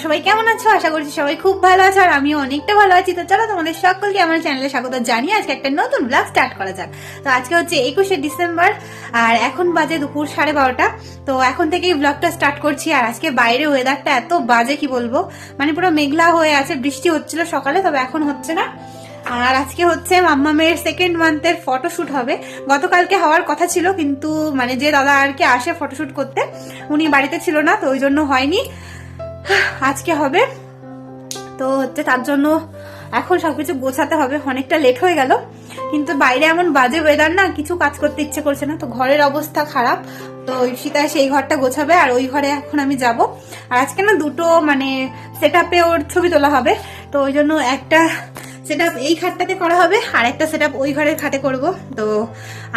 সবাই কেমন আছো? আশা করছি সবাই খুব ভালো আছো আর আমিও অনেকটা ভালো আছি। তো চলো তোমাদের সকলকে আমার চ্যানেলে স্বাগত জানিয়ে আজকে একটা নতুন ব্লগ স্টার্ট করা যাক। তো আজকে হচ্ছে 21শে ডিসেম্বর আর এখন বাজে দুপুর 12:30। তো এখন থেকেই ব্লগটা স্টার্ট করছি। আর আজকে বাইরে ওয়েদারটা এত বাজে কি বলবো, মানে পুরো মেঘলা হয়ে আছে, বৃষ্টি হচ্ছিল সকালে, তবে এখন হচ্ছে না। আর আজকে হচ্ছে মাম্মামের সেকেন্ড মান্থের ফটোশুট হবে। গতকালকে হওয়ার কথা ছিল, কিন্তু মানে যে দাদা আর কি আসে ফটোশুট করতে উনি বাড়িতে ছিল না, তো ওই জন্য হয়নি। আজকে হবে। তো হচ্ছে তার জন্য এখন সবকিছু গোছাতে হবে। অনেকটা লেট হয়ে গেল, কিন্তু বাইরে এমন বাজে ওয়েদার না, কিছু কাজ করতে ইচ্ছে করছে না। তো ঘরের অবস্থা খারাপ, তো ঈশিতা সেই ঘরটা গোছাবে আর ওই ঘরে এখন আমি যাব। আর আজকে না দুটো মানে সেট আপে ওর ছবি তোলা হবে, তো ওই জন্য একটা সেট আপ এই খাটটাতে করা হবে আর একটা সেট আপ ওই ঘরের খাটে করব। তো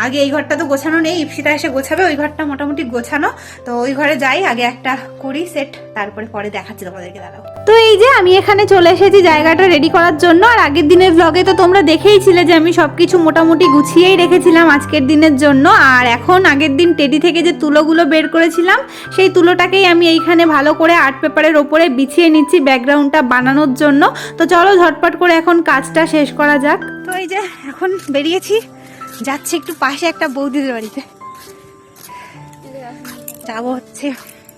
আগে এই ঘরটা তো গোছানো নেই, ঈশিতা এসে গোছাবে। ওই ঘরটা মোটামুটি গোছানো, তো ওই ঘরে যাই আগে, একটা করি সেট, তারপরে পরে দেখাচ্ছি তোমাদেরকে। দাঁড়াও। তো এই যে আমি এখানে চলে এসেছি জায়গাটা রেডি করার জন্য। আর আগের দিনের ব্লগে তো তোমরা দেখেইছিলে যে আমি সবকিছু মোটামুটি গুছিয়েই রেখেছিলাম আজকের দিনের জন্য। আর এখন আগের দিন টেডি থেকে যে তুলোগুলো বের করেছিলাম, সেই তুলোটাকেই আমি এইখানে ভালো করে আর্ট পেপারের ওপরে বিছিয়ে নিচ্ছি ব্যাকগ্রাউন্ডটা বানানোর জন্য। তো চলো ঝটপট করে এখন কাজটা শেষ করা যাক। তো এই যে এখন বেরিয়েছি, যাচ্ছি একটু পাশে একটা বৌদিদের বাড়িতে। যাবো হচ্ছে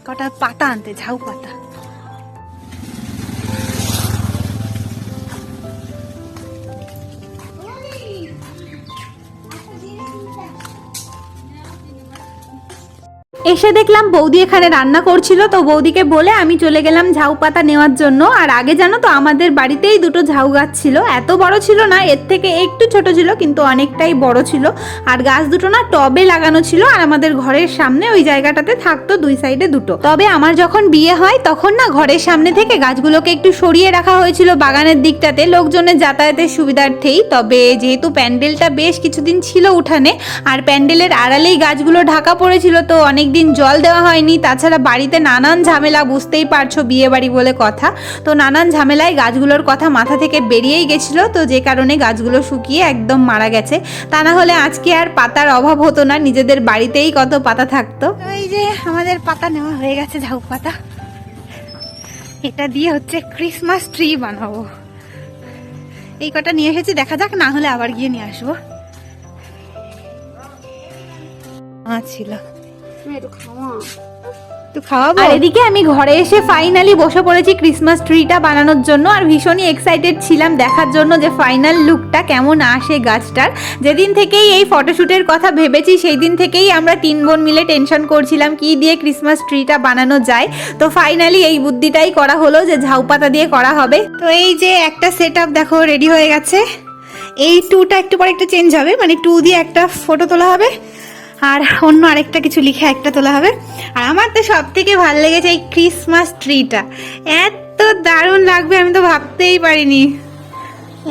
কটা পাতা আনতে, ঝাউ পাতা। এসে দেখলাম বৌদি এখানে রান্না করছিল, তো বৌদিকে বলে আমি চলে গেলাম ঝাউ পাতা নেওয়ার জন্য। আর আগে জানো তো আমাদের বাড়িতেই দুটো ঝাউ গাছ ছিল, এত বড় ছিল না, এর থেকে একটু ছোট ছিল, কিন্তু অনেকটাই বড় ছিল। আর গাছ দুটো না টবে লাগানো ছিল, আর আমাদের ঘরের সামনে ওই জায়গাটাতে থাকতো দুই সাইডে দুটো। তবে আমার যখন বিয়ে হয় তখন না ঘরের সামনে থেকে গাছগুলোকে একটু সরিয়ে রাখা হয়েছিল বাগানের দিকটাতে, লোকজনের যাতায়াতের সুবিধার্থেই। তবে যেহেতু প্যান্ডেলটা বেশ কিছুদিন ছিল উঠানে, আর প্যান্ডেলের আড়ালেই গাছগুলো ঢাকা পড়েছিল, তো অনেক দিন জল দেওয়া হয়নি। তাছাড়া বাড়িতে নানান ঝামেলা, বুঝতেই পারছো বিয়ে বাড়ি বলে কথা, তো নানান ঝামেলায় গাছগুলোর কথা মাথা থেকে বেরিয়েই গেছিল। তো যে কারণে গাছগুলো শুকিয়ে একদম মারা গেছে। তা না হলে আজকে আর পাতার অভাব হতো না, নিজেদের বাড়িতেই কত পাতা থাকতো। এই যে আমাদের পাতা নেওয়া হয়ে গেছে, ঝাউ পাতা। এটা দিয়ে হচ্ছে ক্রিসমাস ট্রি বানাবো। এই কটা নিয়ে এসেছি, দেখা যাক, না হলে আবার গিয়ে নিয়ে আসবো। ছিল আর এদিকে আমি ঘরে এসে ফাইনালি বসে পড়েছি ক্রিসমাস ট্রিটা বানানোর জন্য। আর ভীষণই এক্সাইটেড ছিলাম দেখার জন্য যে ফাইনাল লুকটা কেমন আসে গাছটার। যেদিন থেকেই এই ফটোশুটের কথা ভেবেছি, সেই দিন থেকেই আমরা 3 বোন মিলে টেনশন করছিলাম কি দিয়ে ক্রিসমাস ট্রিটা বানানো যায়। তো ফাইনালি এই বুদ্ধিটাই করা হলো যে ঝাউ পাতা দিয়ে করা হবে। তো এই যে একটা সেট আপ দেখো রেডি হয়ে গেছে। এই 2টা একটু পরে একটু চেঞ্জ হবে, মানে 2 দিয়ে একটা ফটো তোলা হবে আর অন্য আরেকটা কিছু লিখে একটা তোলা হবে। আর আমার তো সব থেকে ভালো লেগেছে এই ক্রিসমাস ট্রিটা, এত দারুণ লাগবে আমি তো ভাবতেই পারিনি,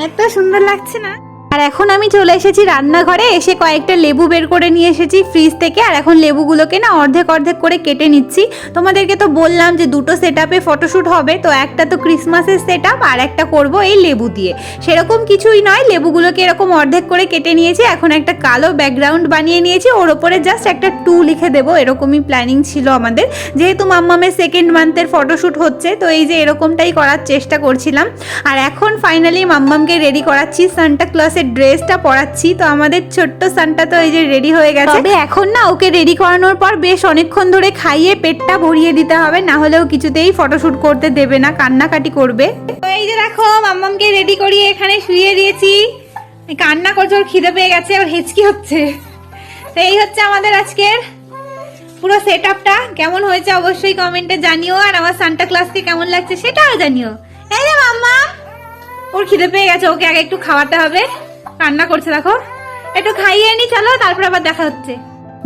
এত সুন্দর লাগছে না। আর এখন আমি চলে এসেছি রান্নাঘরে, এসে কয়েকটা লেবু বের করে নিয়ে এসেছি ফ্রিজ থেকে। আর এখন লেবুগুলোকে না অর্ধেক অর্ধেক করে কেটে নিচ্ছি। তোমাদেরকে তো বললাম যে দুটো সেট আপে ফটোশ্যুট হবে, তো একটা তো ক্রিসমাসের সেট আপ আর একটা করব এই লেবু দিয়ে। সেরকম কিছুই নয়, লেবুগুলোকে এরকম অর্ধেক করে কেটে নিয়েছি। এখন একটা কালো ব্যাকগ্রাউন্ড বানিয়ে নিয়েছি, ওর ওপরে জাস্ট একটা 2 লিখে দেবো, এরকমই প্ল্যানিং ছিল আমাদের। যেহেতু মাম্মামের সেকেন্ড মান্থের ফটোশ্যুট হচ্ছে, তো এই যে এরকমটাই করার চেষ্টা করছিলাম। আর এখন ফাইনালি মাম্মামকে রেডি করাচ্ছি, সান্টা ক্লসের ড্রেসটা পরাচ্ছি। তো আমাদের ছোট্ট সান্টা তো এই যে রেডি হয়ে গেছে। তবে এখন না ওকে রেডি করানোর পর বেশ অনেকক্ষণ ধরে খাইয়ে পেটটা ভরিয়ে দিতে হবে, না হলেও কিছুতেই ফটোশুট করতে দেবে না, কান্নাকাটি করবে। তো এই যে দেখো মাম্মামকে রেডি করিয়ে এখানে শুইয়ে দিয়েছি, কান্না করছে, ওর খিদে পেয়ে গেছে, ওর হেঁচকি হচ্ছে। তো এই হচ্ছে আমাদের আজকের পুরো সেট আপটা। কেমন হয়েছে অবশ্যই কমেন্টে জানিও, আর আমার সান্টা ক্লসকে কেমন লাগছে সেটাও জানিও। এই যে মাম্মা, ওর খিদে পেয়ে গেছে, ওকে আগে একটু খাওয়াতে হবে, কান্না করছে দেখো, একটু খাইয়ে নি, চলো তারপর আবার দেখা হচ্ছে।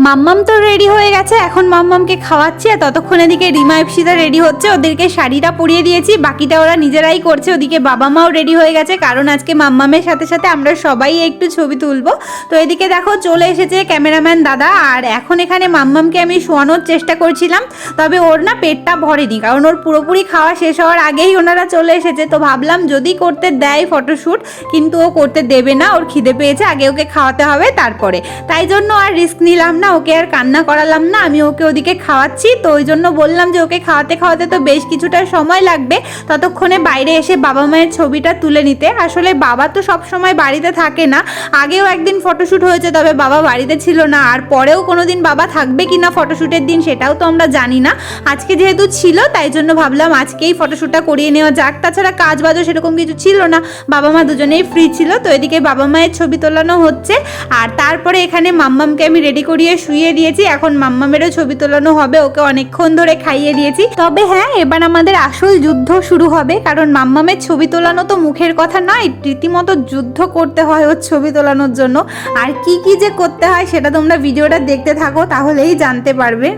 মাম্মাম তো রেডি হয়ে গেছে, এখন মাম্মামকে খাওয়াচ্ছি। আর ততক্ষণ এদিকে রিমা ইপসিতা রেডি হচ্ছে, ওদেরকে শাড়িটা পরিয়ে দিয়েছি, বাকিটা ওরা নিজেরাই করছে। ওদিকে বাবা মাও রেডি হয়ে গেছে, কারণ আজকে মাম্মামের সাথে সাথে আমরা সবাই একটু ছবি তুলবো। তো এদিকে দেখো চলে এসেছে ক্যামেরাম্যান দাদা। আর এখন এখানে মাম্মামকে আমি শোয়ানোর চেষ্টা করছিলাম, তবে ওর না পেটটা ভরেনি, কারণ ওর পুরোপুরি খাওয়া শেষ হওয়ার আগেই ওনারা চলে এসেছে। তো ভাবলাম যদি করতে দেয় ফটোশ্যুট, কিন্তু ও করতে দেবে না, ওর খিদে পেয়েছে, আগে ওকে খাওয়াতে হবে তারপরে। তাই জন্য আর রিস্ক নিলাম না, ওকে আর কান্না করালাম না, আমি ওকে ওদিকে খাওয়াচ্ছি। তো ওই জন্য বললাম যে ওকে খাওয়াতে খাওয়াতে তো বেশ কিছুটা সময় লাগবে, ততক্ষণে বাইরে এসে বাবা মায়ের ছবিটা তুলে নিতে। আসলে বাবা তো সব সময় বাড়িতে থাকে না, আগেও একদিন ফটোশ্যুট হয়েছে, তবে বাবা বাড়িতে ছিল না, আর পরেও কোনোদিন বাবা থাকবে কিনা ফটোশ্যুটের দিন সেটাও তো আমরা জানি না। আজকে যেহেতু ছিল তাই জন্য ভাবলাম আজকেই ফটোশ্যুটটা করিয়ে নেওয়া যাক। তাছাড়া কাজ বাজও সেরকম কিছু ছিল না, বাবা মা দুজনেই ফ্রি ছিল। তো এদিকে বাবা মায়ের ছবি তোলানো হচ্ছে, আর তারপরে এখানে মাম্মামকে আমি রেডি করিয়ে শুইয়ে দিয়েছি। এখন মাম্মামেরও ছবি তোলানো হবে, ওকে অনেকক্ষণ ধরে খাইয়ে দিয়েছি। তবে হ্যাঁ, এবার আমাদের আসল যুদ্ধ শুরু হবে, কারণ মাম্মামের ছবি তোলানো তো মুখের কথা নয়, রীতিমতো যুদ্ধ করতে হয় ওর ছবি তোলানোর জন্য। আর কি কি যে করতে হয় সেটা তোমরা ভিডিওটা দেখতে থাকো, তাহলেই জানতে পারবে।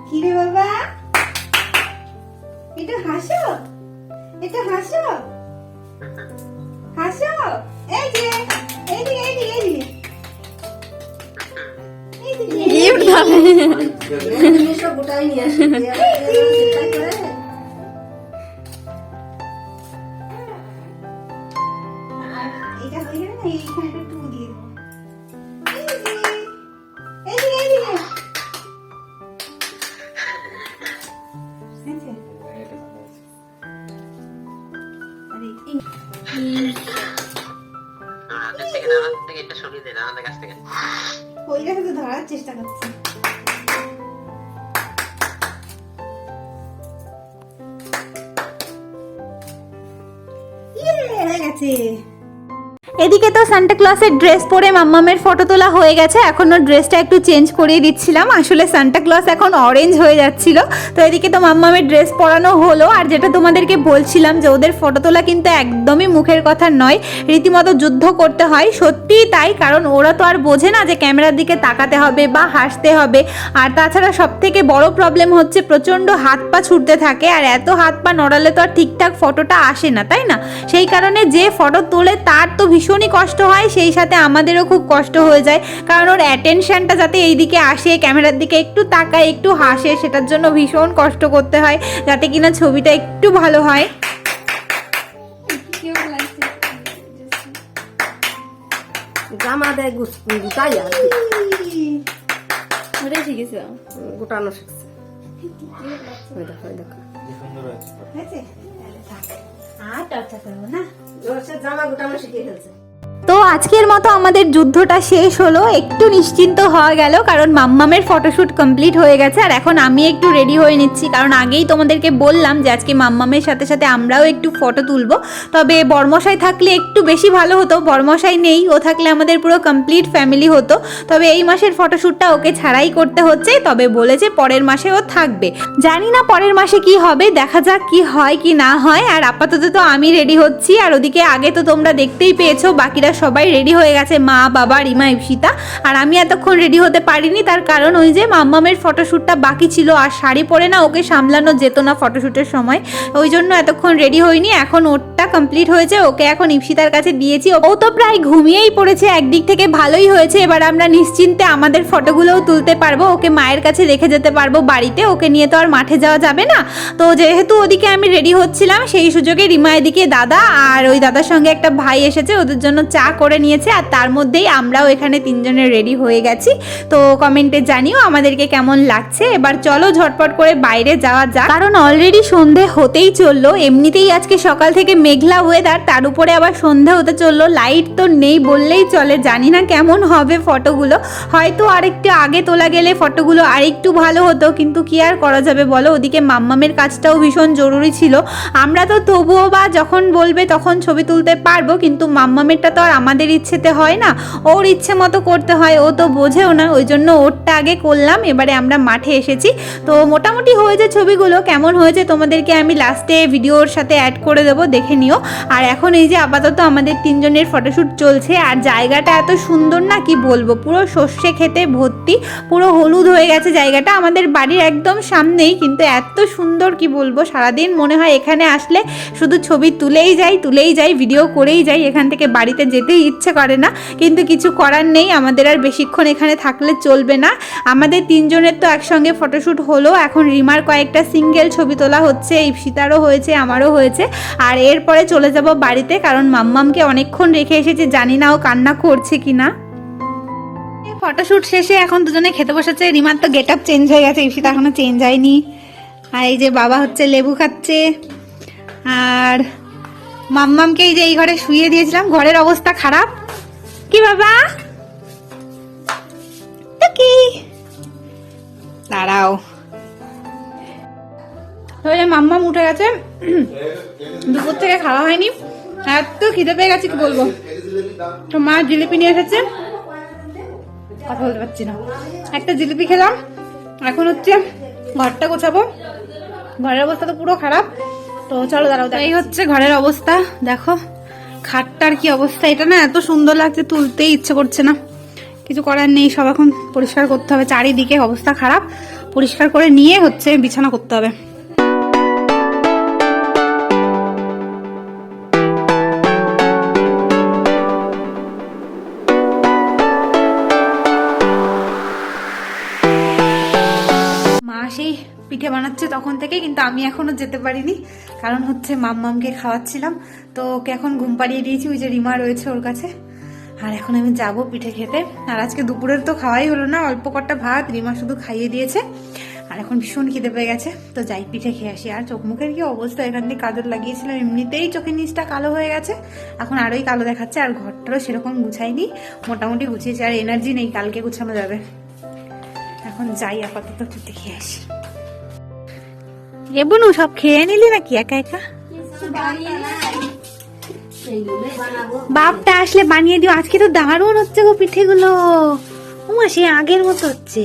কিরে বাবা, একটু হাসো, একটু হাসো, হাসো। এই যে এইদিকে এইদিকে এইদিকে গোটাই নিয়ে আসি। এটা হয়ে গেলে না, এইখানে একটু দিয়ে দেবো। এইদিকে এইদিকে ওই গাছে তো ধরার চেষ্টা করছি। হয়ে গেছে। এদিকে তো সান্টা ক্লসের ড্রেস পরে মাম্মামের ফটো তোলা হয়ে গেছে, এখন ওর ড্রেসটা একটু চেঞ্জ করিয়ে দিচ্ছিলাম। আসলে সান্টা ক্লস এখন অরেঞ্জ হয়ে যাচ্ছিল। তো এদিকে তো মাম্মামের ড্রেস পরানো হলো, আর যেটা তোমাদেরকে বলছিলাম যে ওদের ফটো তোলা কিন্তু একদমই মুখের কথা নয়, রীতিমতো যুদ্ধ করতে হয়। সত্যিই তাই, কারণ ওরা তো আর বোঝে না যে ক্যামেরার দিকে তাকাতে হবে বা হাসতে হবে। আর তাছাড়া সব থেকে বড় প্রবলেম হচ্ছে প্রচণ্ড হাত পা ছুটতে থাকে, আর এত হাত পা নড়ালে তো আর ঠিকঠাক ফটোটা আসে না, তাই না? সেই কারণে যে ফটো তোলে তার তো ভীষণই কষ্ট হয়, সেই সাথে আমাদেরও খুব কষ্ট হয়ে যায়, কারণ ওর অ্যাটেনশনটা যাতে এই দিকে আসে, ক্যামেরার দিকে একটু তাকায়, একটু হাসে, সেটার জন্য ভীষণ কষ্ট করতে হয় যাতে কিনা ছবিটা একটু ভালো হয়। জামা দেয় গোটাই আর ওটাই শিখেছে, গোটানো শিখছে। জামা গোটানো শিখে ফেলছে। তো আজকের মতো আমাদের যুদ্ধটা শেষ হলো, একটু নিশ্চিন্ত হওয়া গেল, কারণ মাম্মামের ফটোশ্যুট কমপ্লিট হয়ে গেছে। আর এখন আমি একটু রেডি হয়ে নিচ্ছি, কারণ আগেই তোমাদেরকে বললাম যে আজকে মাম্মামের সাথে সাথে আমরাও একটু ফটো তুলবো। তবে বরমশাই থাকলে একটু বেশি ভালো হতো, বরমশাই নেই, ও থাকলে আমাদের পুরো কমপ্লিট ফ্যামিলি হতো। তবে এই মাসের ফটোশ্যুটটা ওকে ছাড়াই করতে হচ্ছে, তবে বলেছে পরের মাসে ও থাকবে। জানি না পরের মাসে কি হবে, দেখা যাক কি হয় কি না হয়। আর আপাতত তো আমি রেডি হচ্ছি, আর ওদিকে আগে তো তোমরা দেখতেই পেয়েছো বাকিরা সবাই রেডি হয়ে গেছে, মা বাবা রিমা ইপসিতা। আর আমি এতক্ষণ রেডি হতে পারিনি, তার কারণ ওই যে মাম্মামের ফটোশ্যুটটা বাকি ছিল, আর শাড়ি পরে না ওকে সামলানো যেত না ফটোশ্যুটের সময়, ওই জন্য এতক্ষণ রেডি হইনি। এখন ওরটা কমপ্লিট হয়েছে, ওকে এখন ইপসিতার কাছে দিয়েছি। ও তো প্রায় ঘুমিয়েই পড়েছে, একদিক থেকে ভালোই হয়েছে, এবার আমরা নিশ্চিন্তে আমাদের ফটোগুলোও তুলতে পারবো, ওকে মায়ের কাছে রেখে যেতে পারবো বাড়িতে, ওকে নিয়ে তো আর মাঠে যাওয়া যাবে না। তো যেহেতু ওদিকে আমি রেডি হচ্ছিলাম, সেই সুযোগে রিমা এদিকে দাদা আর ওই দাদার সঙ্গে একটা ভাই এসেছে, ওদের জন্য চা করে নিয়েছে, আর তার মধ্যেই আমরাও এখানে তিনজনে রেডি হয়ে গেছি। তো কমেন্টে জানিও আমাদেরকে কেমন লাগছে। এবার চলো ঝটপট করে বাইরে যাওয়া যাক, কারণ অলরেডি সন্ধে হতেই চললো। এমনিতেই আজকে সকাল থেকে মেঘলা ওয়েদার, তার উপরে আবার সন্ধে হতে চললো, লাইট তো নেই বললেই চলে। জানি না কেমন হবে ফটোগুলো, হয়তো আরেকটু আগে তোলা গেলে ফটোগুলো আরেকটু ভালো হতো, কিন্তু কি আর করা যাবে বলো। ওদিকে মাম্মামের কাজটাও ভীষণ জরুরি ছিল, আমরা তো তবুও বা যখন বলবে তখন ছবি তুলতে পারবো, কিন্তু মাম্মামেরটা তো আর আমাদের ইচ্ছেতে হয় না, ওর ইচ্ছে মতো করতে হয়, ও তো বোঝেও না, ওই জন্য ওরটা আগে করলাম। এবারে আমরা মাঠে এসেছি, তো মোটামুটি হয়েছে ছবিগুলো, কেমন হয়েছে তোমাদেরকে আমি লাস্টে ভিডিওর সাথে অ্যাড করে দেবো, দেখে নিও। আর এখন এই যে আপাতত আমাদের তিনজনের ফটোশ্যুট চলছে, আর জায়গাটা এত সুন্দর না কি বলবো, পুরো সর্ষে খেতে ভর্তি, পুরো হলুদ হয়ে গেছে জায়গাটা, আমাদের বাড়ির একদম সামনেই, কিন্তু এত সুন্দর কি বলবো, সারাদিন মনে হয় এখানে আসলে শুধু ছবি তুলেই যাই, ভিডিও করেই যাই, এখান থেকে বাড়িতে যেতে খেতেই ইচ্ছে করে না, কিন্তু কিছু করার নেই, আমাদের আর বেশিক্ষণ এখানে থাকলে চলবে না। আমাদের তিনজনের তো একসঙ্গে ফটোশ্যুট হলো, এখন রিমার কয়েকটা সিঙ্গেল ছবি তোলা হচ্ছে, ইপসিতারও হয়েছে, আমারও হয়েছে। আর এরপরে চলে যাব বাড়িতে, কারণ মাম্মামকে অনেকক্ষণ রেখে এসেছে, জানি না ও কান্না করছে কিনা। ফটোশ্যুট শেষে এখন দুজনে খেতে বসেছে। রিমার তো গেট আপ চেঞ্জ হয়ে গেছে, ইপসিতা এখনো চেঞ্জ হয়নি। আর এই যে বাবা হচ্ছে লেবু খাচ্ছে, আর মাম্মামকে এই যে এই ঘরে শুয়ে দিয়েছিলাম, ঘরের অবস্থা খারাপ। কি বাবা তো কি, দাঁড়াও। মাম্মাম উঠে গেছে, দুপুর থেকে খাওয়া হয়নি, এত খিদে পেয়ে গেছে কি বলবো। তো মা জিলিপি নিয়ে এসেছে, কথা বলতে পারছি না, একটা জিলিপি খেলাম। এখন হচ্ছে ঘরটা গোছাবো, ঘরের অবস্থা তো পুরো খারাপ। তো চলো দাঁড়াও, এই হচ্ছে ঘরের অবস্থা, দেখো খাটটার কি অবস্থা। এটা না এত সুন্দর লাগছে, তুলতেই ইচ্ছে করছে না, কিছু করার নেই, সব এখন পরিষ্কার করতে হবে। চারিদিকে অবস্থা খারাপ, পরিষ্কার করে নিয়ে হচ্ছে বিছানা করতে হবে। সেই পিঠে বানাচ্ছে তখন থেকে, কিন্তু আমি এখনো যেতে পারিনি, কারণ হচ্ছে মাম্মামকে খাওয়াচ্ছিলাম। তো ওকে এখন ঘুম পাড়িয়ে দিয়েছি, ওই যে রিমা রয়েছে ওর কাছে। আর এখন আমি যাব পিঠে খেতে। আর আজকে দুপুরের তো খাওয়াই হলো না, অল্প কটা ভাত রিমা শুধু খাইয়ে দিয়েছে। আর এখন ভীষণ খিদে পেয়ে গেছে, তো যাই পিঠে খেয়ে আসি। আর চোখ মুখের কি অবস্থা, এখান থেকে কাজল লাগিয়েছিলাম, এমনিতেই চোখের নিচটা কালো হয়ে গেছে, এখন আরোই কালো দেখাচ্ছে। আর ঘরটারও সেরকম গুছাইনি, মোটামুটি গুছিয়েছি, আর এনার্জি নেই, কালকে গুছানো যাবে। এখন যাই, আপাতত পিঠে খেয়ে আসি। এবনু সব খেয়ে নিলি নাকি একা একা? বাপটা আসলে বানিয়ে দিও। আজকে তো দারুণ হচ্ছে গো পিঠেগুলো, ওমা সে আগের মতো হচ্ছে,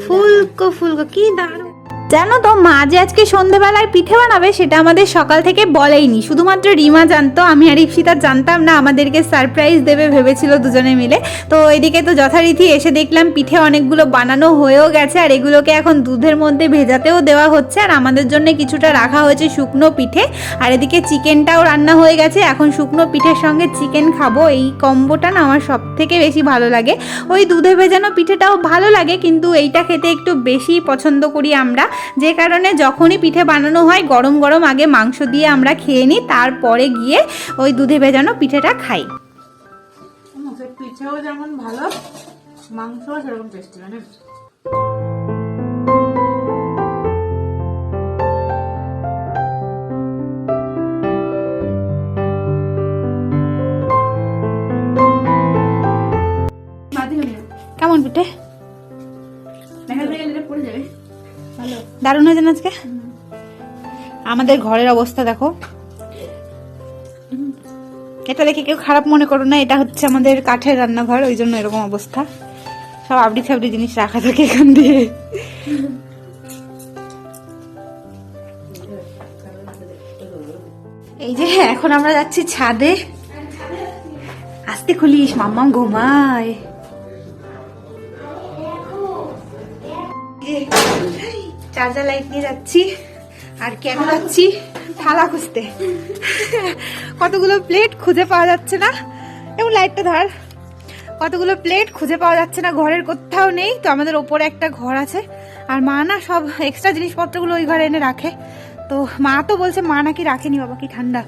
ফুলকো ফুলকো, কি দারুণ। জানো তো মা যে আজকে সন্ধেবেলায় পিঠে বানাবে সেটা আমাদের সকাল থেকে বলেইনি, শুধুমাত্র রিমা জানতো, আমি আর ইপসিতা জানতাম না। আমাদেরকে সারপ্রাইজ দেবে ভেবেছিল দুজনে মিলে। তো এদিকে তো যথারীতি এসে দেখলাম পিঠে অনেকগুলো বানানো হয়েও গেছে, আর এগুলোকে এখন দুধের মধ্যে ভেজাতেও দেওয়া হচ্ছে। আর আমাদের জন্য কিছুটা রাখা হয়েছে শুকনো পিঠে, আর এদিকে চিকেনটাও রান্না হয়ে গেছে। এখন শুকনো পিঠের সঙ্গে চিকেন খাবো, এই কম্বোটা না আমার সব থেকে বেশি ভালো লাগে। ওই দুধে ভেজানো পিঠেটাও ভালো লাগে, কিন্তু এইটা খেতে একটু বেশি পছন্দ করি আমরা, যে কারণে যখনই পিঠে বানানো হয় গরম গরম আগে মাংস দিয়ে আমরা খেয়ে নিই, তারপরে গিয়ে ওই দুধে ভেজানো পিঠেটা খাই। পিঠেও যেমন ভালো, মাংসও সেরকম টেস্টি, মানে কেমন পিঠে? দারুণ হয়েছে না আজকে? আমাদের ঘরের অবস্থা দেখো, এটা দেখে কেউ খারাপ মনে করো না, এটা হচ্ছে আমাদের কাঠের রান্নাঘর, ওই জন্য এরকম অবস্থা। সব আবড়ি ছাবড়ি জিনিস রাখা থাকে এখান দিয়ে। এই যে এখন আমরা যাচ্ছি ছাদে, আস্তে খুলিস, মাম্মাম ঘুমায়। চার্জার লাইট নিয়ে যাচ্ছি, আর কেন যাচ্ছি? থালা খুঁজতে। কতগুলো প্লেট খুঁজে পাওয়া যাচ্ছে না, এবং লাইটটা ধর, কতগুলো প্লেট খুঁজে পাওয়া যাচ্ছে না, ঘরের কোথাও নেই। তো আমাদের ওপরে একটা ঘর আছে, আর মা না সব এক্সট্রা জিনিসপত্রগুলো ওই ঘরে এনে রাখে। তো মা তো বলছে মা নাকি রাখেনি, বাবা কি ঠান্ডা,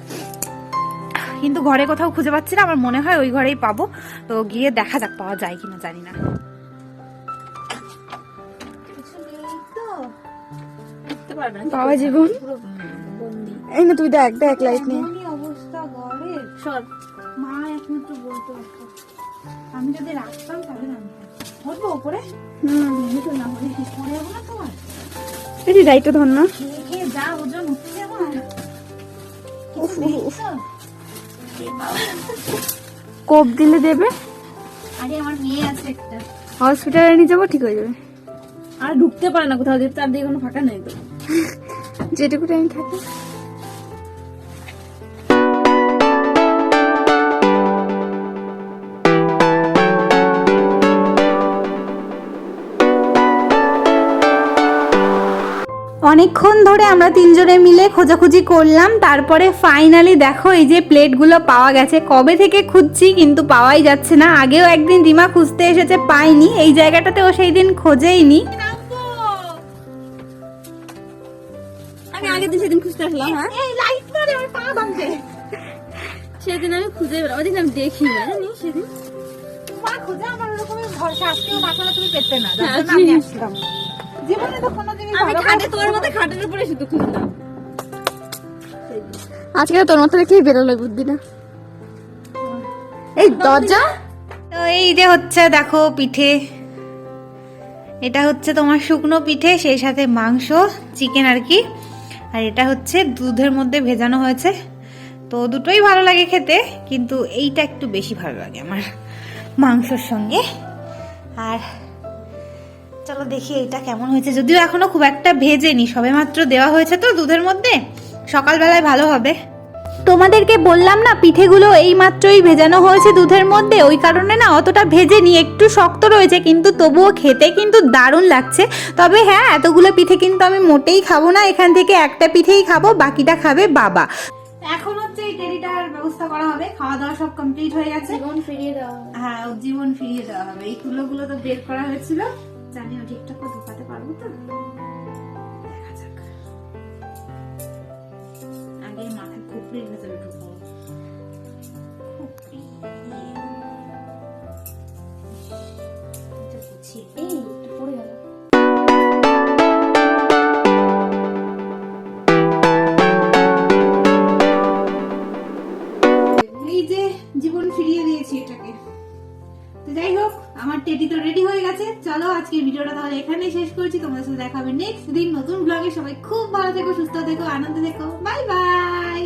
কিন্তু ঘরে কোথাও খুঁজে পাচ্ছি না। আমার মনে হয় ওই ঘরেই পাবো, তো গিয়ে দেখা যাক পাওয়া যায় কিনা, জানি না। বাবা জীবন, এই না তুই দেখ দেখ লাইট নিয়ে অবস্থা ঘরের সব। মা একমাত্র বলতে পারতো, আমি যদি রাখতাম তাহলে বলবো ওপরে না হলে ঠিক করে যাবো না তোমার। এই লাইটটা ধর না, খেয়ে যা ওজন উঠছে আমার। কোপ দিলে দেবে। আরে আমার মেয়ে আছে একটা, হসপিটালে নিয়ে যাবো, ঠিক হয়ে যাবে। আর ঢুকতে পারে না কোথাও, যেতে চারদিকে কোনো ফাঁকা নেই তো, যেটুকু টাইম থাকে। অনেকক্ষণ ধরে আমরা তিনজনে মিলে খোঁজাখুঁজি করলাম, তারপরে ফাইনালি দেখো এই যে প্লেটগুলো পাওয়া গেছে। কবে থেকে খুঁজছি কিন্তু পাওয়াই যাচ্ছে না। আগেও একদিন রিমা খুঁজতে এসেছে, পাইনি। এই জায়গাটাতে ও সেই দিন খোঁজেইনি। আমি আগের দিন সেদিন খুঁজতে আসলাম, হ্যাঁ সেদিন আমি খুঁজে বেড়াবো, ওদিন আমি দেখি না জানি সেদিন মা খোঁজা আমার ওরকমের ভরসা আজকেও বাঁচালে তুমি পেতে না, যার জন্য আমি আসলাম। জীবনে তো কোনো জিনিস আমি ভালো খাটে তোর মতো খাটের উপরে শুধু খুঁজলাম। আজকে তোর মতো রেখেই বেরোলো বুদ্ধিটা। এই দরজা তো এই যে হচ্ছে দেখো পিঠে, এটা হচ্ছে তোমার শুকনো পিঠে, সেই সাথে মাংস, চিকেন আর কি। আর এটা হচ্ছে দুধের মধ্যে ভেজানো হয়েছে। তো দুটোই ভালো লাগে খেতে, কিন্তু এইটা একটু বেশি ভালো লাগে আমার মাংসর সঙ্গে। আর চলো দেখি এটা কেমন হয়েছে, যদিও এখনো খুব একটা ভেজেনি, সবে মাত্র দেওয়া হয়েছে তো দুধের মধ্যে, সকালবেলায় ভালো হবে। তোমাদেরকে বললাম না পিঠেগুলো এই মাত্রই ভেজানো হয়েছে দুধের মধ্যে, ওই কারণে না অতটা ভেজেনি, একটু শক্ত রয়েছে, কিন্তু তবুও খেতে কিন্তু দারুণ লাগছে। তবে হ্যাঁ, এতগুলো পিঠে কিন্তু আমি মোটেই খাবো না, এখান থেকে একটা পিঠেই খাবো, বাকিটা খাবে বাবা। এখন হচ্ছে এই টেরিটার ব্যবস্থা করা হবে, খাওয়া দাওয়া সব কমপ্লিট হয়ে গেছে। জীবন ফিরিয়ে দাও। হ্যাঁ, ওর জীবন ফিরিয়ে দেওয়া হবে। এই তুলোগুলো তো বের করা হয়েছিল, জানি ও ঠিকঠাক করে ঢোকাতে পারবো তো, দেখা যাক। আগে মাথায় খুপড়ির ভেতরে ঢুকবো। খুপড়ি। এটা গুছিয়ে দিই। এই একটু পড়ে গেল। এই যে জীবন ফিরিয়ে দিয়েছি এটাকে। তো যাই হোক, আমার টেডি তো রেডি হয়ে গেছে। চলো আজকের ভিডিওটা তাহলে এখানেই শেষ করছি। তোমাদের সাথে দেখা হবে নেক্সট দিন নতুন ব্লগে। সবাই খুব ভালো থেকো, সুস্থ থেকো, আনন্দে থেকো। Bye bye.